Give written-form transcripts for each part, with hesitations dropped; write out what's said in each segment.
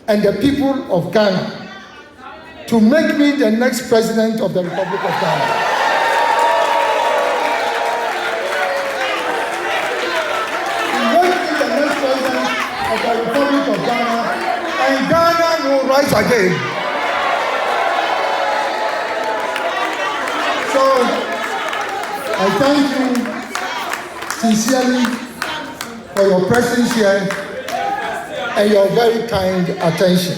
and the people of Ghana to make me the next president of the Republic of Ghana. Of the Republic of Ghana, and Ghana will rise again. So I thank you sincerely for your presence here and your very kind attention.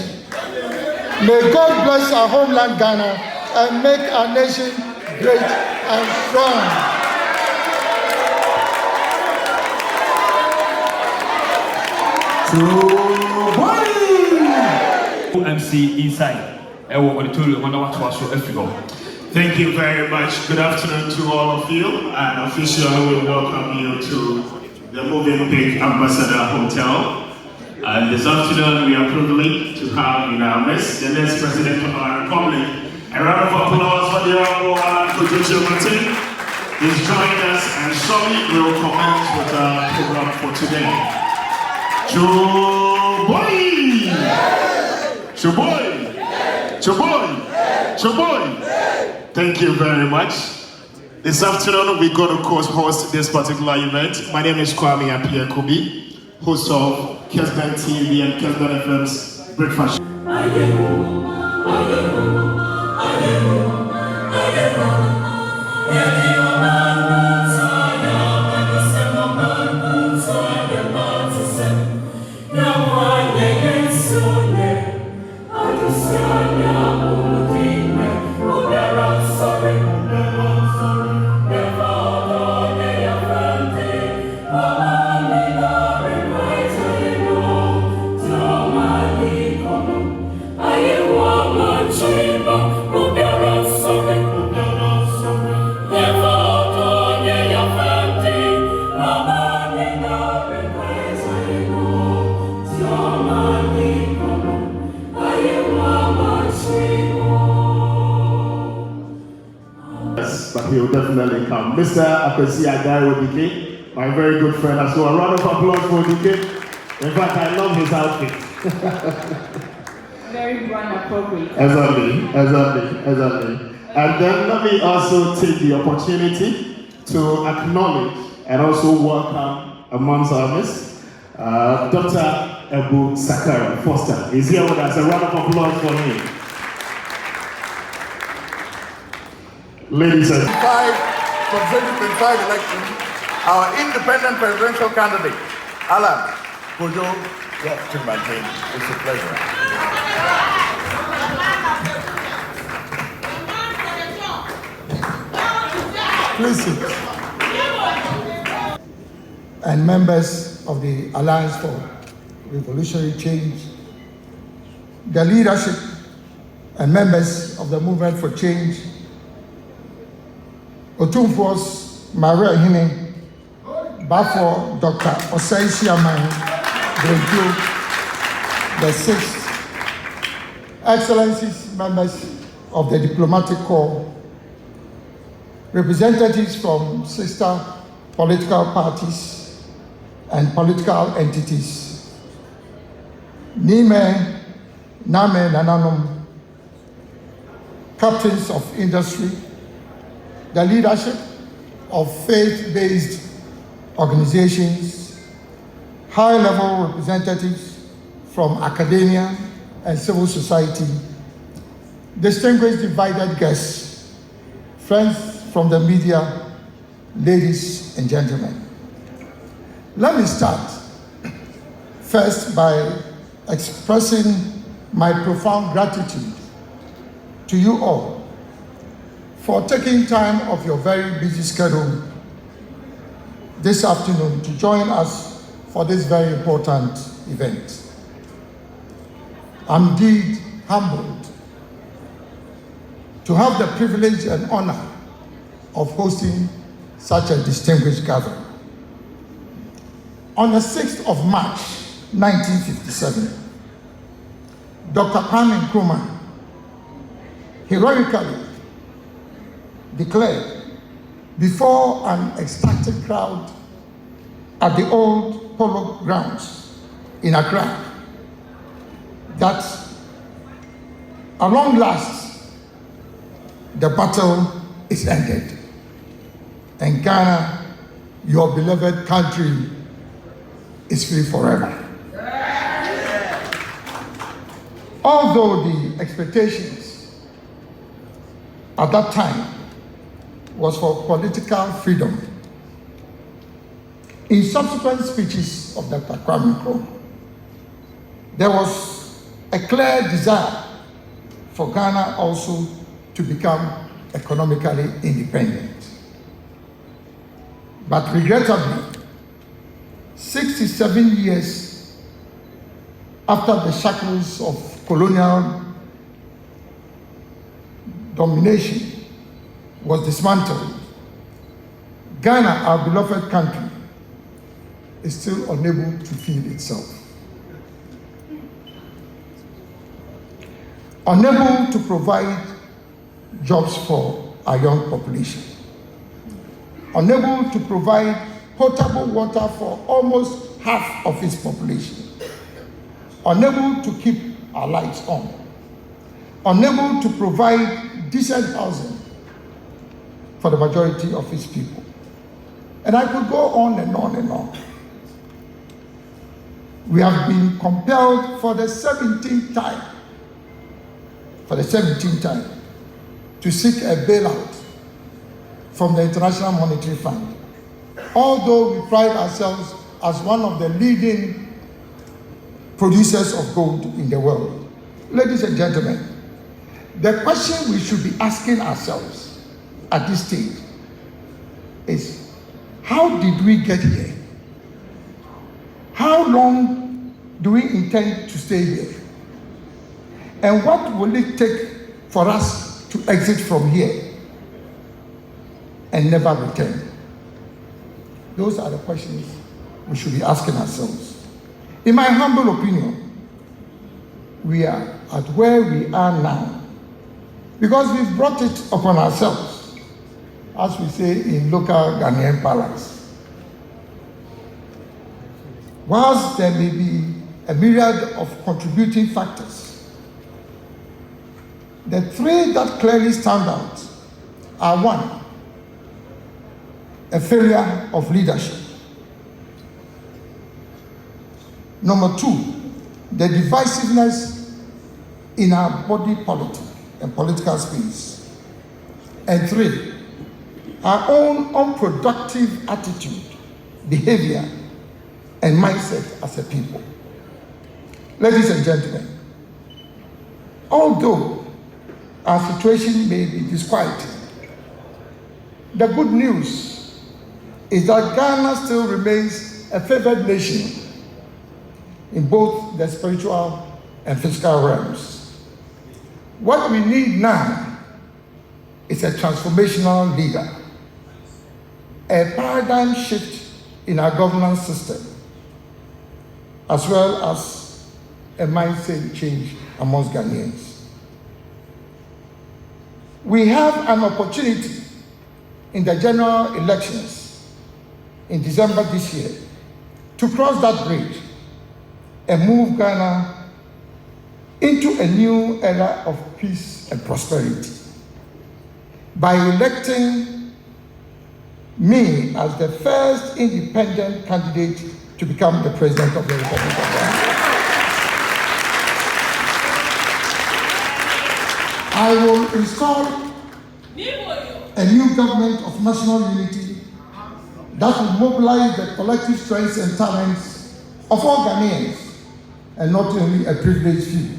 May God bless our homeland Ghana and make our nation great and strong. MC inside. Thank you very much. Good afternoon to all of you, and officially we welcome you to the Movenpick Ambassador Hotel. And this afternoon we are privileged to have in our midst the next president of our republic. A round of applause for the Honorable Kyeremanteng. He's joined us, and shortly we will commence with our program for today. Choboy! Choboy! Choboy! Choboy! Thank you very much. This afternoon we're going to, of course, host this particular event. My name is Kwame Appiah-Kubi, host of Kyeremanteng TV and Kyeremanteng FM's Breakfast. But he will definitely come. Mr. Odike, my very good friend as well. A round of applause for Odike. In fact, I love his outfit. Very brand appropriate. Exactly. And then let me also take the opportunity to acknowledge and also welcome amongst our midst, Dr. Abou Sakarah Foster. He's here with us. A round of applause for him. Ladies and from 2025 election, our independent presidential candidate, Alan Kojo Kyeremanteng. It's a pleasure. Please sit. And members of the Alliance for Revolutionary Change, the leadership and members of the Movement for Change, Otumfuos Maria Hine, Bafo Dr. Osei Siaman, the 6th, Excellencies, members of the Diplomatic Corps, representatives from sister political parties and political entities, Nime, Name, Nananum, captains of industry, the leadership of faith-based organizations, high-level representatives from academia and civil society, distinguished divided guests, friends from the media, ladies and gentlemen. Let me start first by expressing my profound gratitude to you all for taking time of your very busy schedule this afternoon to join us for this very important event. I'm indeed humbled to have the privilege and honor of hosting such a distinguished gathering. On the 6th of March, 1957, Dr. Kwame Nkrumah heroically declared before an ecstatic crowd at the old polo grounds in Accra that at long last the battle is ended, and Ghana, your beloved country, is free forever. Although the expectations at that time was for political freedom, in subsequent speeches of Dr. Kwame Nkrumah, there was a clear desire for Ghana also to become economically independent. But regrettably, 67 years after the shackles of colonial domination was dismantled, Ghana, our beloved country, is still unable to feed itself. Unable to provide jobs for our young population. Unable to provide potable water for almost half of its population. Unable to keep our lights on. Unable to provide decent housing for the majority of its people. And I could go on and on and on. We have been compelled for the 17th time, to seek a bailout from the International Monetary Fund. Although we pride ourselves as one of the leading producers of gold in the world. Ladies and gentlemen, the question we should be asking ourselves at this stage is, how did we get here? How long do we intend to stay here? And what will it take for us to exit from here and never return? Those are the questions we should be asking ourselves. In my humble opinion, we are at where we are now because we've brought it upon ourselves, as we say in local Ghanaian parlance. Whilst there may be a myriad of contributing factors, the three that clearly stand out are: one, a failure of leadership; number two, the divisiveness in our body politic and political space; and three, our own unproductive attitude, behavior, and mindset as a people. Ladies and gentlemen, although our situation may be disquieting, the good news is that Ghana still remains a favored nation in both the spiritual and physical realms. What we need now is a transformational leader, a paradigm shift in our governance system, as well as a mindset change amongst Ghanaians. We have an opportunity in the general elections in December this year to cross that bridge and move Ghana into a new era of peace and prosperity by electing me as the first independent candidate to become the President of the Republic of Ghana. I will install a new government of national unity that will mobilize the collective strengths and talents of all Ghanaians, and not only a privileged few,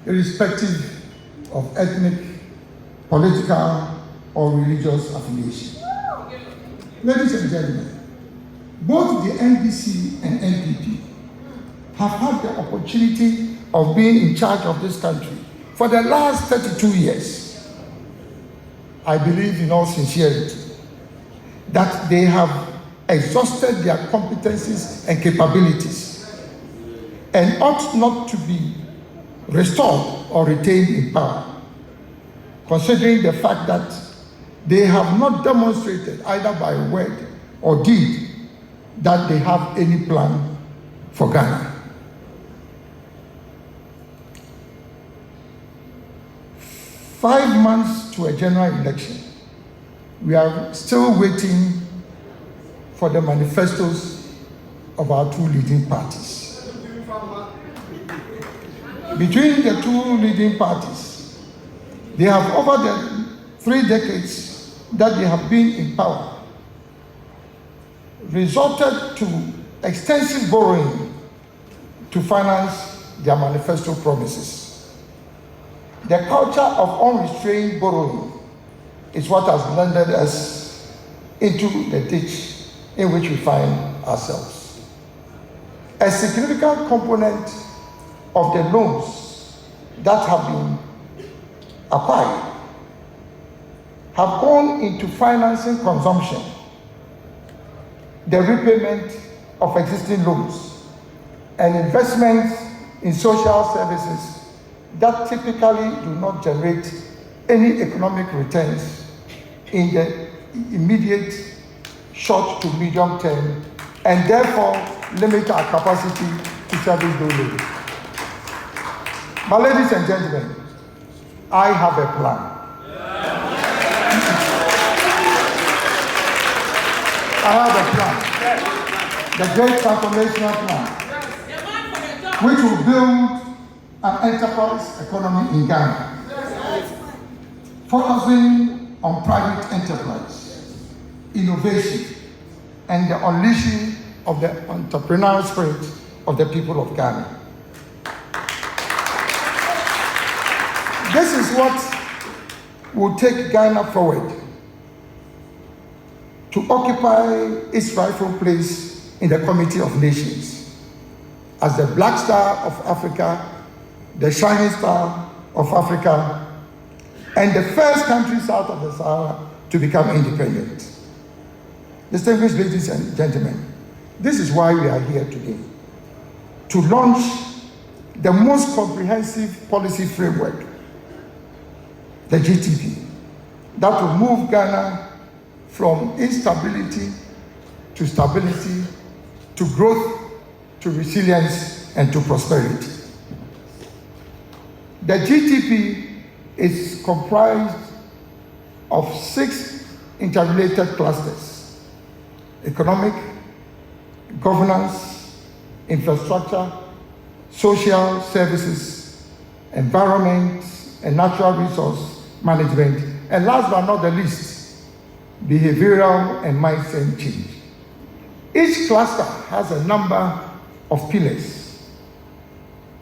irrespective of ethnic, political, or religious affiliation. Ladies and gentlemen, both the NDC and NPP have had the opportunity of being in charge of this country for the last 32 years. I believe in all sincerity that they have exhausted their competencies and capabilities and ought not to be restored or retained in power, considering the fact that they have not demonstrated either by word or deed that they have any plan for Ghana. 5 months to a general election, we are still waiting for the manifestos of our two leading parties. Between the two leading parties, they have, over the 3 decades that they have been in power, resorted to extensive borrowing to finance their manifesto promises. The culture of unrestrained borrowing is what has landed us into the ditch in which we find ourselves. A significant component of the loans that have been acquired have gone into financing consumption, the repayment of existing loans, and investments in social services that typically do not generate any economic returns in the immediate short to medium term, and therefore limit our capacity to service those loans. But ladies and gentlemen, I have a plan. I have a plan, the great transformational plan, which will build an enterprise economy in Ghana, focusing on private enterprise, innovation, and the unleashing of the entrepreneurial spirit of the people of Ghana. This is what will take Ghana forward to occupy its rightful place in the Committee of Nations as the Black Star of Africa, the Shining Star of Africa, and the first country south of the Sahara to become independent. Distinguished ladies and gentlemen, this is why we are here today, to launch the most comprehensive policy framework, the GTP, that will move Ghana from instability to stability, to growth, to resilience, and to prosperity. The GTP is comprised of 6 interrelated clusters: economic, governance, infrastructure, social services, environment, and natural resource management, and last but not the least, behavioral and mindset change. Each cluster has a number of pillars,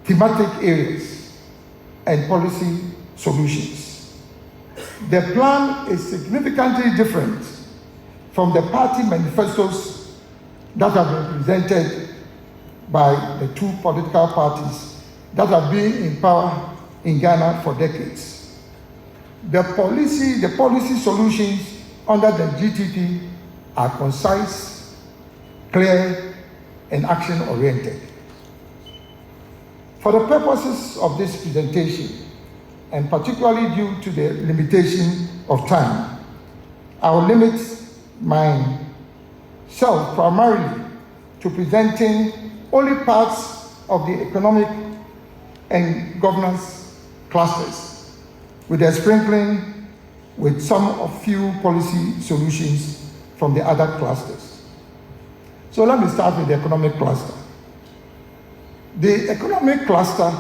thematic areas, and policy solutions. The plan is significantly different from the party manifestos that have been presented by the two political parties that have been in power in Ghana for decades. The policy solutions under the GTP are concise, clear, and action-oriented. For the purposes of this presentation, and particularly due to the limitation of time, I will limit myself primarily to presenting only parts of the economic and governance clusters, with a sprinkling with some of few policy solutions from the other clusters. So let me start with the economic cluster. The economic cluster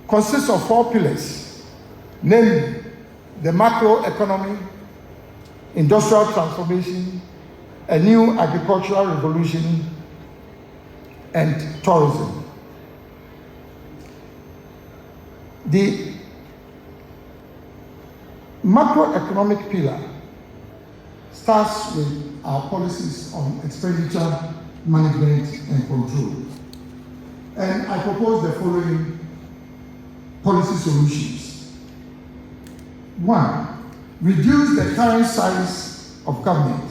consists of 4 pillars, namely the macroeconomy, industrial transformation, a new agricultural revolution, and tourism. The macroeconomic pillar starts with our policies on expenditure management and control. And I propose the following policy solutions. 1, reduce the current size of government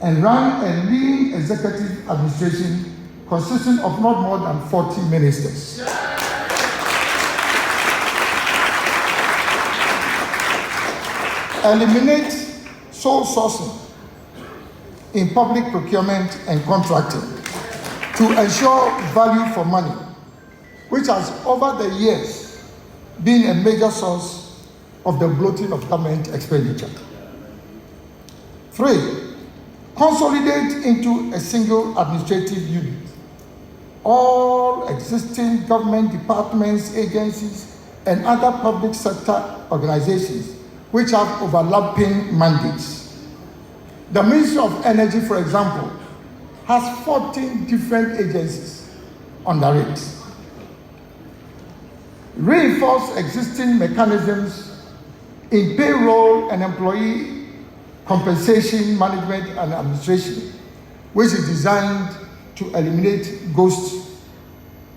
and run a lean executive administration consisting of not more than 40 ministers. Eliminate sole sourcing in public procurement and contracting to ensure value for money, which has over the years been a major source of the bloating of government expenditure. 3, consolidate into a single administrative unit all existing government departments, agencies, and other public sector organizations which have overlapping mandates. The Ministry of Energy, for example, has 14 different agencies under it. Reinforce existing mechanisms in payroll and employee compensation management and administration, which is designed to eliminate ghost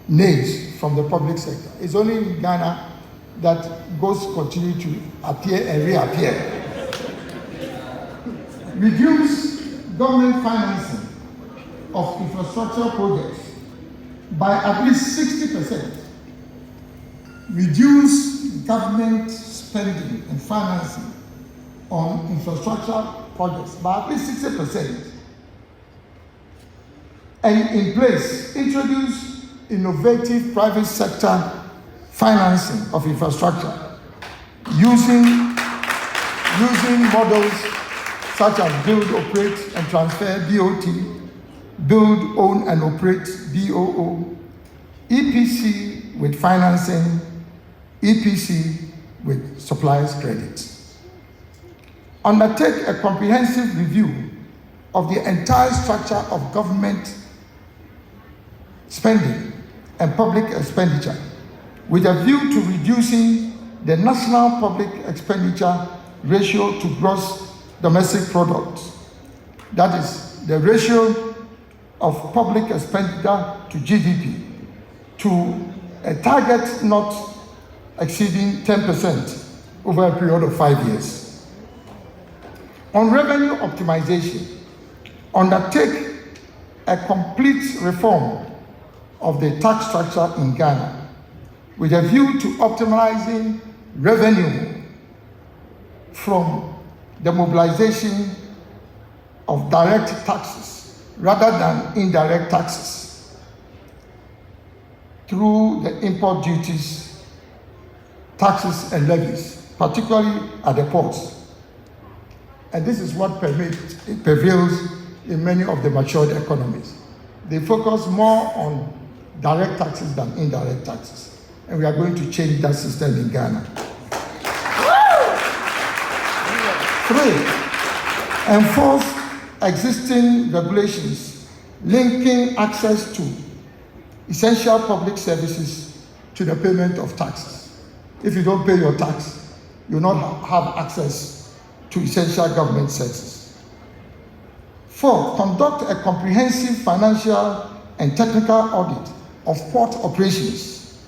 names from the public sector. It's only in Ghana that ghosts continue to appear and reappear. Reduce government financing of infrastructure projects by at least 60%. Reduce government spending and financing on infrastructure projects by at least 60%. And in place, introduce innovative private sector financing of infrastructure using models such as build, operate, and transfer (BOT), build, own, and operate (BOO), EPC with financing, EPC with suppliers credit. Undertake a comprehensive review of the entire structure of government spending and public expenditure with a view to reducing the national public expenditure ratio to gross domestic product. That is the ratio of public expenditure to GDP to a target not exceeding 10% over a period of 5 years. On revenue optimization, undertake a complete reform of the tax structure in Ghana with a view to optimizing revenue from the mobilization of direct taxes rather than indirect taxes through the import duties, taxes and levies, particularly at the ports. And this is what prevails in many of the matured economies. They focus more on direct taxes than indirect taxes. And we are going to change that system in Ghana. 3, enforce existing regulations linking access to essential public services to the payment of taxes. If you don't pay your tax, you will not have access to essential government services. 4, conduct a comprehensive financial and technical audit of port operations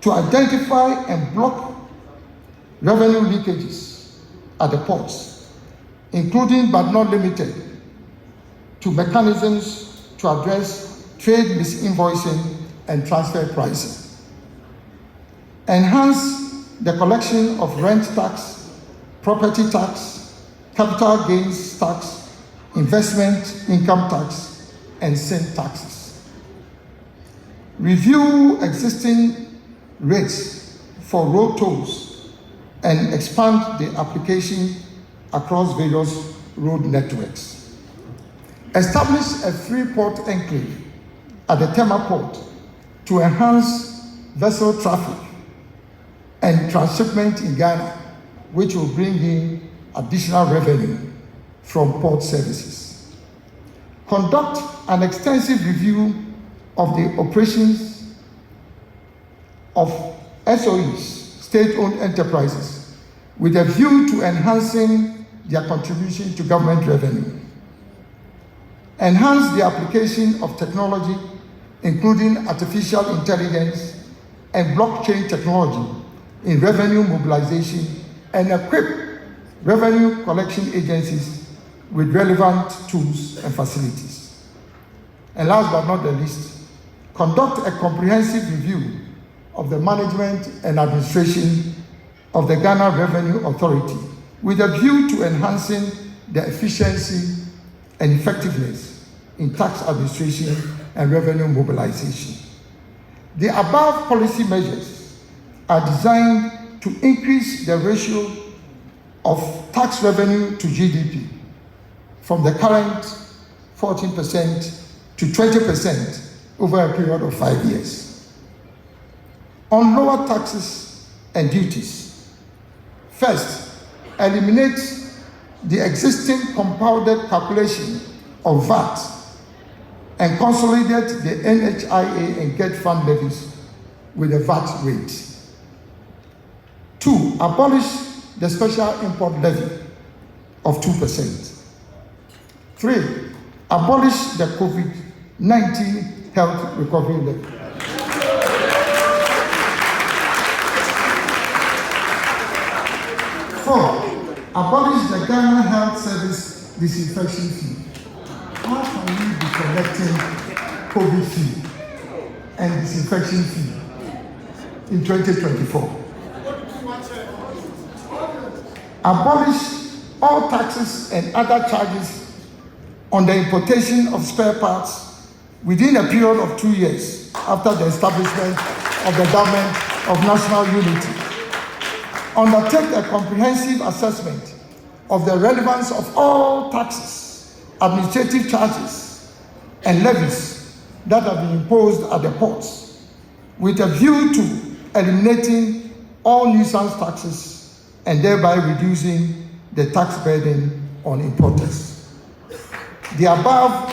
to identify and block revenue leakages at the ports, including but not limited to mechanisms to address trade misinvoicing and transfer pricing. Enhance the collection of rent tax, property tax, capital gains tax, investment income tax, and sin taxes. Review existing rates for road tolls and expand the application across various road networks. Establish a free port enclave at the Tema port to enhance vessel traffic and transshipment in Ghana, which will bring in additional revenue from port services. Conduct an extensive review of the operations of SOEs, state-owned enterprises, with a view to enhancing their contribution to government revenue. Enhance the application of technology, including artificial intelligence and blockchain technology in revenue mobilization, and equip revenue collection agencies with relevant tools and facilities. And last but not the least, conduct a comprehensive review of the management and administration of the Ghana Revenue Authority with a view to enhancing the efficiency and effectiveness in tax administration and revenue mobilization. The above policy measures are designed to increase the ratio of tax revenue to GDP from the current 14% to 20% over a period of 5 years. On lower taxes and duties, first, eliminate the existing compounded calculation of VAT and consolidate the NHIA and GET fund levies with a VAT rate. 2, abolish the special import levy of 2%. 3, abolish the COVID-19 health recovery levy. 4, abolish the Ghana Health Service disinfection fee. How can we be collecting COVID fee and disinfection fee in 2024? Abolish all taxes and other charges on the importation of spare parts within a period of 2 years after the establishment of the government of national unity. Undertake a comprehensive assessment of the relevance of all taxes, administrative charges, and levies that have been imposed at the ports, with a view to eliminating all nuisance taxes and thereby reducing the tax burden on importers. The above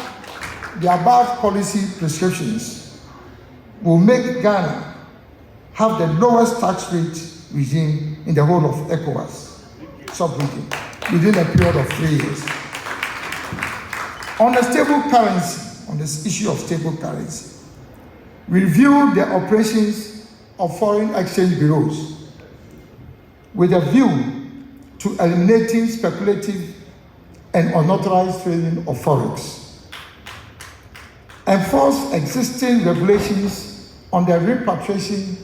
policy prescriptions will make Ghana have the lowest tax rate regime in the whole of ECOWAS sub-region within a period of 3 years. On the stable currency, on this issue of stable currency, review the operations of foreign exchange bureaus with a view to eliminating speculative and unauthorized trading of forex. Enforce existing regulations on the repatriation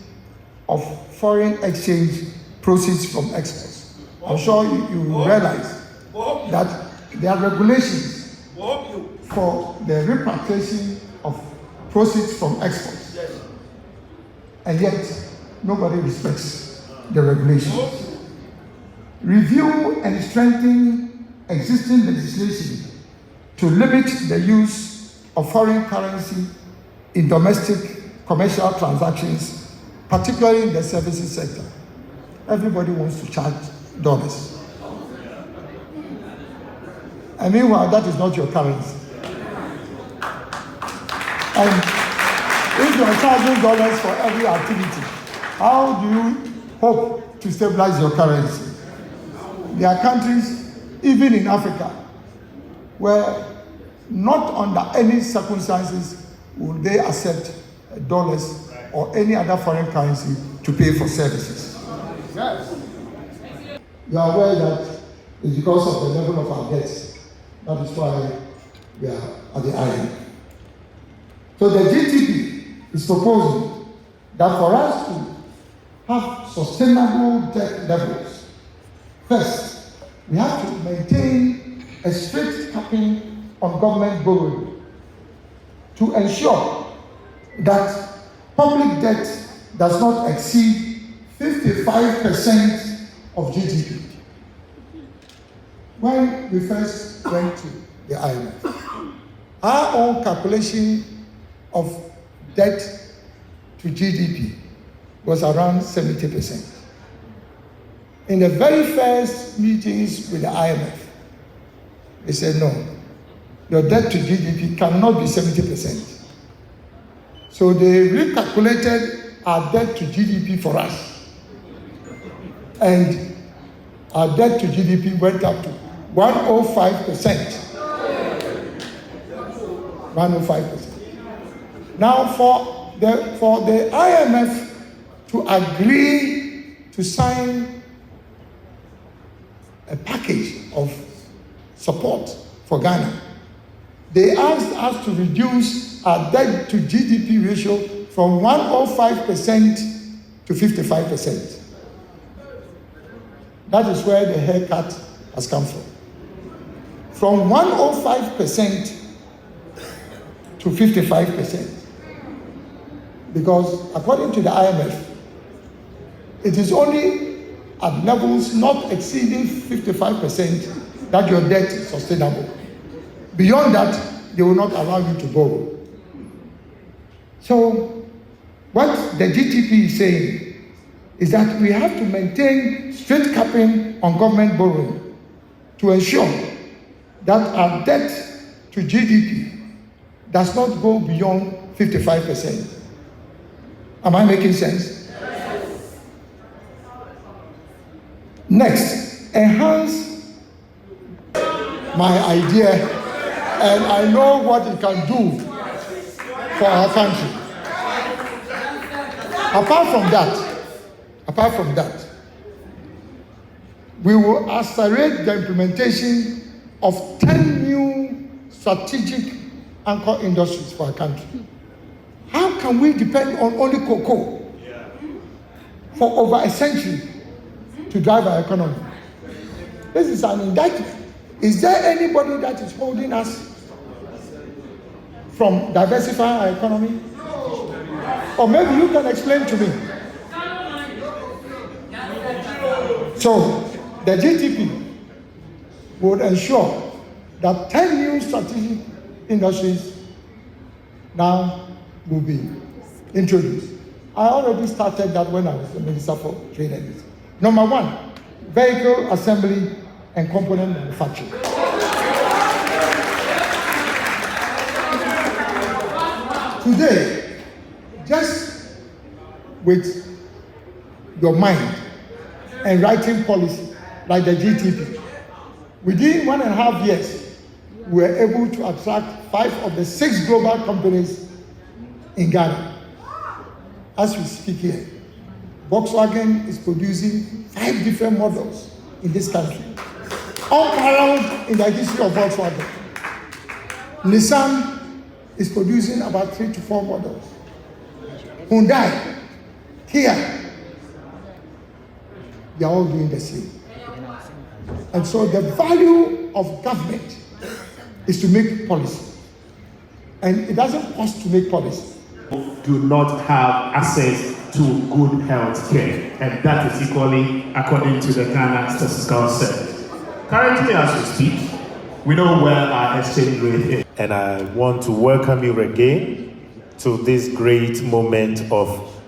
of foreign exchange proceeds from exports. I'm sure you realize that there are regulations for the repatriation of proceeds from exports, and yet nobody respects the regulations. Review and strengthen existing legislation to limit the use of foreign currency in domestic commercial transactions, particularly in the services sector. Everybody wants to charge dollars. And meanwhile, that is not your currency. And if you are charging dollars for every activity, how do you hope to stabilize your currency? There are countries, even in Africa, where not under any circumstances will they accept dollars or any other foreign currency to pay for services. Yes. You are aware that it's because of the level of our debts. That is why we are at the IMF. So the GTP is proposing that for us to have sustainable debt levels, first, we have to maintain a strict capping on government borrowing to ensure that public debt does not exceed 55% of GDP. When we first went to the IMF, our own calculation of debt to GDP was around 70%. In the very first meetings with the IMF, they said, no, your debt to GDP cannot be 70%. So they recalculated our debt to GDP for us. And our debt to GDP went up to 105%. 105%. Now for the IMF to agree to sign a package of support for Ghana, they asked us to reduce our debt to GDP ratio from 105% to 55%. That is where the haircut has come from. From 105% to 55%. Because according to the IMF, it is only at levels not exceeding 55%, that your debt is sustainable. Beyond that, they will not allow you to borrow. So, what the GTP is saying is that we have to maintain strict capping on government borrowing to ensure that our debt to GDP does not go beyond 55%. Am I making sense? Yes. Next, enhance my idea, and I know what it can do for our country. Apart from that, we will accelerate the implementation of 10 new strategic anchor industries for our country. How can we depend on only cocoa for over a century to drive our economy? This is an indictment. Is there anybody that is holding us from diversifying our economy? Or maybe you can explain to me. So, the GTP would ensure that 10 new strategic industries now will be introduced. I already started that when I was the Minister for Trade and Industry. Number 1, vehicle assembly and component manufacturing. Today, just with your mind and writing policy like the GTP, within 1.5 years, we were able to attract 5 of the 6 global companies in Ghana. As we speak here, Volkswagen is producing 5 different models in this country, unparalleled in the history of Volkswagen. Nissan is producing about 3 to 4 models. Hyundai, Kia, they are all doing the same. And so the value of government is to make policy. And it doesn't cost to make policy. Do not have access to good health care, and that is equally according to the Ghana Statistical Service. Currently, as we speak, we know where our exchange rate is. And I want to welcome you again to this great moment of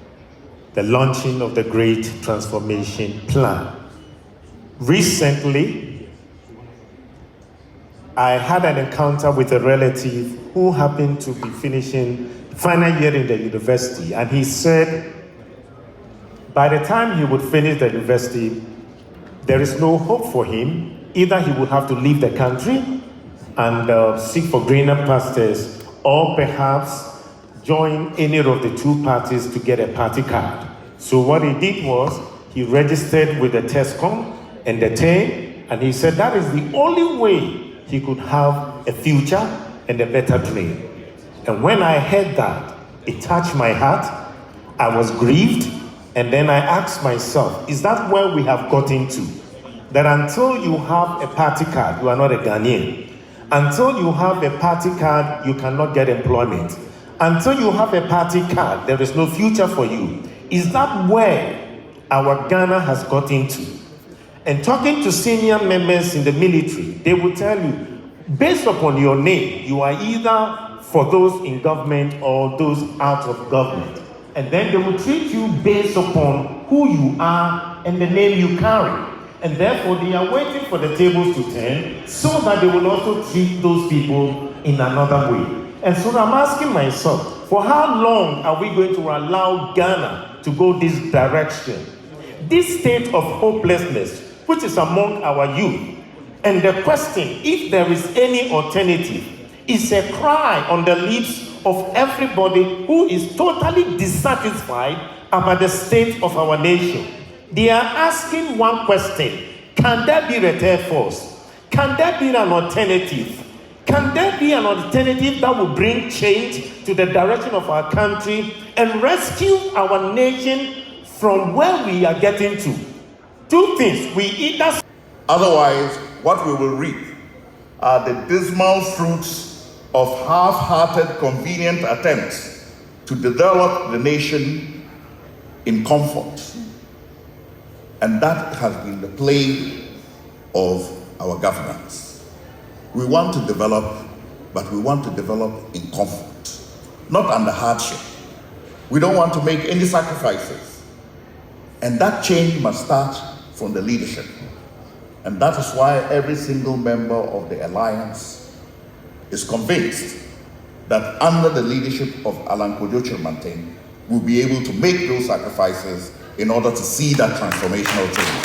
the launching of the Great Transformation Plan. Recently, I had an encounter with a relative who happened to be finishing final year in the university, and he said by the time he would finish the university, there is no hope for him. Either he would have to leave the country and seek for greener pastures, or perhaps join any of the 2 parties to get a party card. So what he did was he registered with the TESCOM and the TEN, and he said that is the only way he could have a future and a better dream. And when I heard that, it touched my heart. I was grieved, and then I asked myself, is that where we have gotten to? That until you have a party card, you are not a Ghanaian. Until you have a party card, you cannot get employment. Until you have a party card, there is no future for you. Is that where our Ghana has gotten to? And talking to senior members in the military, they will tell you, based upon your name, you are either for those in government or those out of government. And then they will treat you based upon who you are and the name you carry. And therefore, they are waiting for the tables to turn so that they will also treat those people in another way. And so I'm asking myself, for how long are we going to allow Ghana to go this direction? This state of hopelessness, which is among our youth, and the question, if there is any alternative, is a cry on the lips of everybody who is totally dissatisfied about the state of our nation. They are asking one question: can there be a third force? Can there be an alternative? Can there be an alternative that will bring change to the direction of our country and rescue our nation from where we are getting to? 2 things: we either... Otherwise, what we will reap are the dismal fruits of half-hearted, convenient attempts to develop the nation in comfort And that has been the plague of our governance. We want to develop, but we want to develop in comfort, not under hardship. We don't want to make any sacrifices. And that change must start from the leadership. And that is why every single member of the alliance is convinced that under the leadership of Alan Kyeremanteng, we'll be able to make those sacrifices in order to see that transformational change.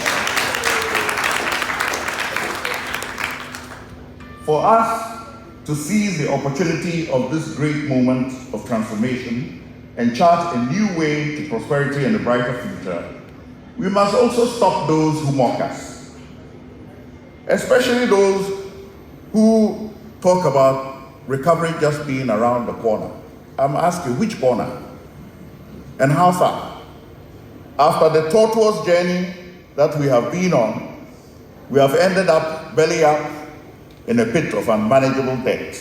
For us to seize the opportunity of this great moment of transformation and chart a new way to prosperity and a brighter future, we must also stop those who mock us, especially those who talk about recovery just being around the corner. I'm asking, which corner? And how far? After the tortuous journey that we have been on, we have ended up belly up in a pit of unmanageable debt.